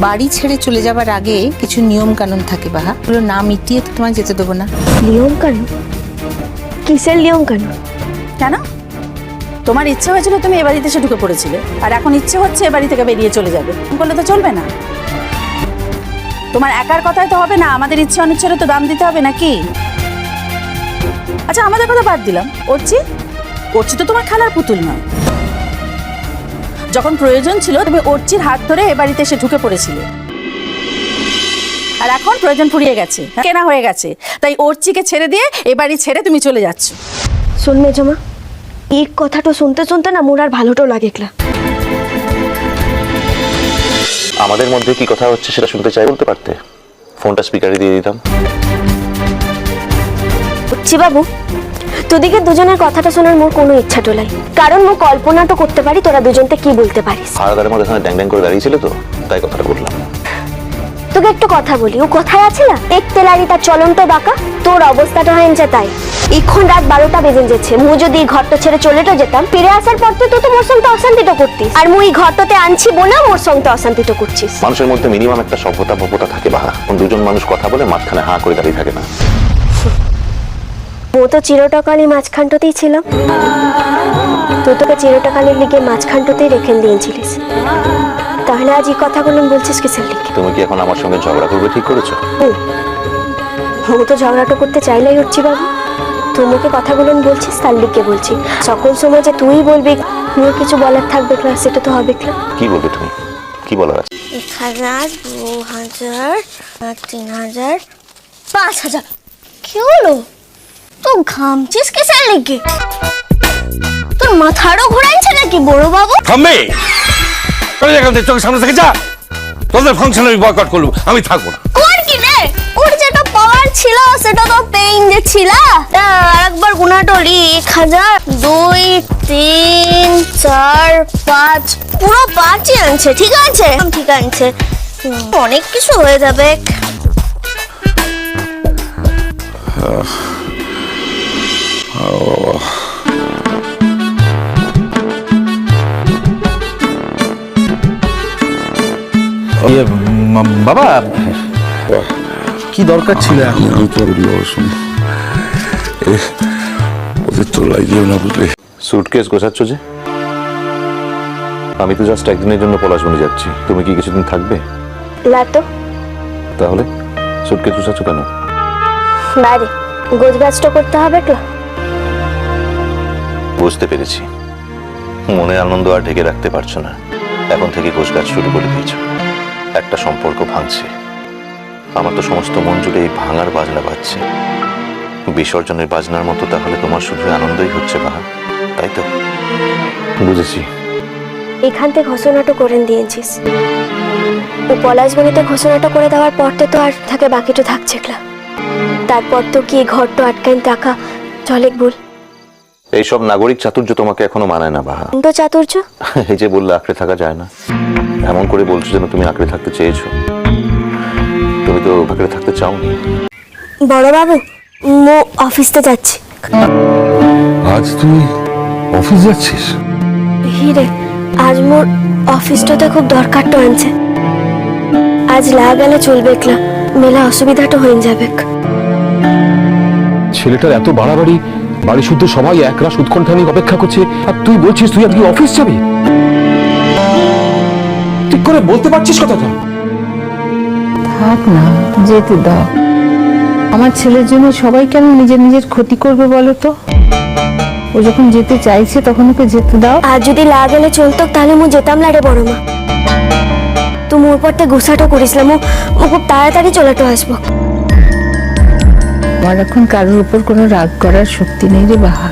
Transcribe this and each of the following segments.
বাড়ি ছেড়ে চলে যাবার আগে কিছু নিয়ম কানুন থাকে বাহা, ওগুলো না মিটিয়ে তো তোমায় যেতে দেবো না। নিয়ম কানুন? কিসের নিয়ম কানুন? কেন? তোমার ইচ্ছে হয়েছিল তুমি এ বাড়িতে এসে ঢুকে পড়েছিলে, আর এখন ইচ্ছে হচ্ছে এ বাড়ি থেকে বেরিয়ে চলে যাবে, বললে তো চলবে না। তোমার একার কথাই তো হবে না, আমাদের ইচ্ছে অনিচ্ছেরও তো দাম দিতে হবে নাকি? আচ্ছা আমাদের কথা বাদ দিলাম, অর্চি তো তোমার খেলার পুতুল নয়। যখন প্রয়োজন ছিল তুমি অর্চির হাত ধরে এ বাড়িতে এসে ঢুকে পড়েছিলে, আর এখন প্রয়োজন ফুরিয়ে গেছে, কেনা হয়ে গেছে, তাই অর্চিকে ছেড়ে দিয়ে এ বাড়ি ছেড়ে তুমি চলে যাচ্ছ। শুন মেজমা, এই কথাটা শুনতে শুনতে না মোর আর ভালোটাও লাগেকলা। আমাদের মধ্যে কি কথা হচ্ছে সেটা শুনতে চাই বলতে পারতে, ফোনটা স্পিকারে দিয়ে দিতাম। বুঝছি বাবু, তোদিকে দুজনের কথাটা শোনার মোর কোনো ইচ্ছা টোলাই, কারণ মো কল্পনাটা করতে পারি তোরা দুজনতে কি বলতে পারিস। হারাদারের মধ্যে এখানে ড্যাং ড্যাং করে দাঁড়িয়েছিল তো, তাই কথাটা বললাম। তোকে একটু কথা বলি, ও কথায় আছে না, দেখতে লাগি তার চলন্ত বাঁকা, তোর অবস্থাটা হয়েছে তাই। এখন রাত 12টা বেজে যেছে, মু যদি এই ঘরটা ছেড়ে চলেটা যেতাম, ফিরে আসার পর তো তো মোর সঙ্গে অশান্তিটা করতিস, আর মুই ঘরটাতে আনছি বলে মোর সঙ্গে অশান্তিটা করছিস। মানুষের মধ্যে মিনিমাম একটা সভ্যতা থাকে বাহা, দুজন মানুষ কথা বলে মাঝখানে হাঁ করে দাঁড়িয়ে থাকে না। ও তো চিরটাকালই মাঝখানটাতেই ছিলাম, তুই তোকে চিরটাকালের লিগে মাঝখানটাতেই রেখে দিয়েছিলিস, তাহলে আজ এই কথাগুলো বলছিস কিসের লিগে? তুমি কি এখন আমার সঙ্গে ঝগড়া করবে ঠিক করেছো? ও তো ঝগড়াটা করতে চাইলেই হচ্ছি বাবু, তোমাকে কথাগুলো বলছিস তার লিগে বলছি, সকল সময় যে তুই বলবি মোর কিছু বলার থাকবে না সেটা তো হবে না। কি বলবে তুমি, কি বলার আছে? 1000, 2000, 3000, 5000। কি হলো? তো ঘামছিস কিসের লিগে? তোর মাথারও ঘোরাইছে নাকি বড় বাবু? থামবে, এখান থেকে চোখের সামনে থেকে যা, তোদের ফাংশন আমি বয়কট করবো, আমি থাকবো না। কোন কি রে? ওর যেটা পাওয়ার ছিল সেটা তো পেইং যে ছিল, আরেকবার গুনাটলি 1000, 2, 3, 4, 5, পুরো 5ই আনছে। ঠিক আছে ঠিক আছে, অনেক কিছু হয়ে যাবে। বাবা কি দরকার ছিল? আমি তো ওদের তো লাগিও না বুঝলে। সুটকেস গোছাচ্ছ যে? আমি তো জাস্ট একদিনের জন্য পলাশবনে যাচ্ছি, তুমি কি কিছুদিন থাকবে? না তো। তাহলে সুটকেস গোছাচ্ছ কেন? বাইরে গোছগাছটা করতে হবে তো। বুঝতে পেরেছি, মনের আনন্দ আর ঢেকে রাখতে পারছো না, এখন থেকে গোছগাছ শুরু করে দিয়েছো। একটা সম্পর্ক ভাঙছে, আমার তো সমস্ত মন জুড়ে এই ভাঙার বাজনা বাজছে, বিসর্জনের বাজনার মতো। তাহলে তোমার শুধু আনন্দই হচ্ছে বাহা, তাই তো? বুঝেছি। এখান থেকে ঘোষণাটা করে দিয়েছিস, ও পলাশবাড়িতে ঘোষণাটা করে দেওয়ার পর তো আর থাকে বাকিটা থাকছে না, তারপর তো কি ঘরটা আটকান টাকা চলে বল। এইসব নাগরিক চাতুর্য তোমাকে এখনো মানায় না বাহা। তো চাতুর্য এই যে বললে আঁকড়ে থাকা যায় না, এমন করে বলছো যেন তুমি আঁকড়ে থাকতে চেয়েছো, তুমি তো আঁকড়ে থাকতে চাওনি। বড় বাবু, মো অফিসতে যাচ্ছি। আজ তুই অফিস যাচ্ছিস? হিরে, আজ মোর অফিসটাতে খুব দরকারটা আনছে, আজ না গেলে চলবে না, মেলা অসুবিধাটা হয়ে যাবে। ছেলেটার এত বাড়াবাড়ি, বাড়ি শুদ্ধ সবাই একরাশ উৎকণ্ঠা নিয়ে অপেক্ষা করছে, আর তুই বলছিস তুই আজকে অফিস যাবি? ঠিক করে বলতে পারছিস কথাটা? থাক না, যেতে দাও। আমার ছেলের জন্য সবাই কেন নিজের নিজের ক্ষতি করবে বলো তো? ও যখন যেতে চাইছে তখন ওকে যেতে দাও। আর যদি না গেলে চলতো তাহলে মু যেতাম না রে বড় মা, তুমি ওর পরতে গুছাটা করিসলাম, ও খুব তাড়াতাড়ি চলেটো আসবো। আমার এখন কারোর উপর কোনো রাগ করার শক্তি নেই রে বাহা,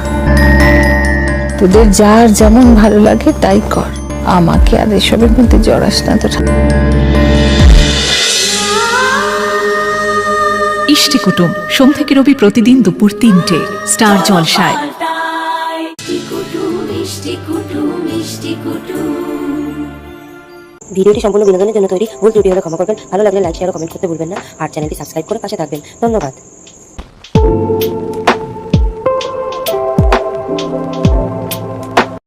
তোদের যার যেমন ভালো লাগে তাই কর, আমাকে আর এসবের মধ্যে জড়াস না তোরা। ইষ্টি কুটুম সোম থেকে রবি প্রতিদিন দুপুর 3টে স্টার জলসায়। ভিডিওটি সম্পূর্ণ বিনোদনের জন্য তৈরি, ভুল ত্রুটি হলে ক্ষমা করবেন। ভালো লাগলে লাইক শেয়ার ও কমেন্ট করতে ভুলবেন না, আর চ্যানেলটি সাবস্ক্রাইব করে পাশে থাকবেন। ধন্যবাদ।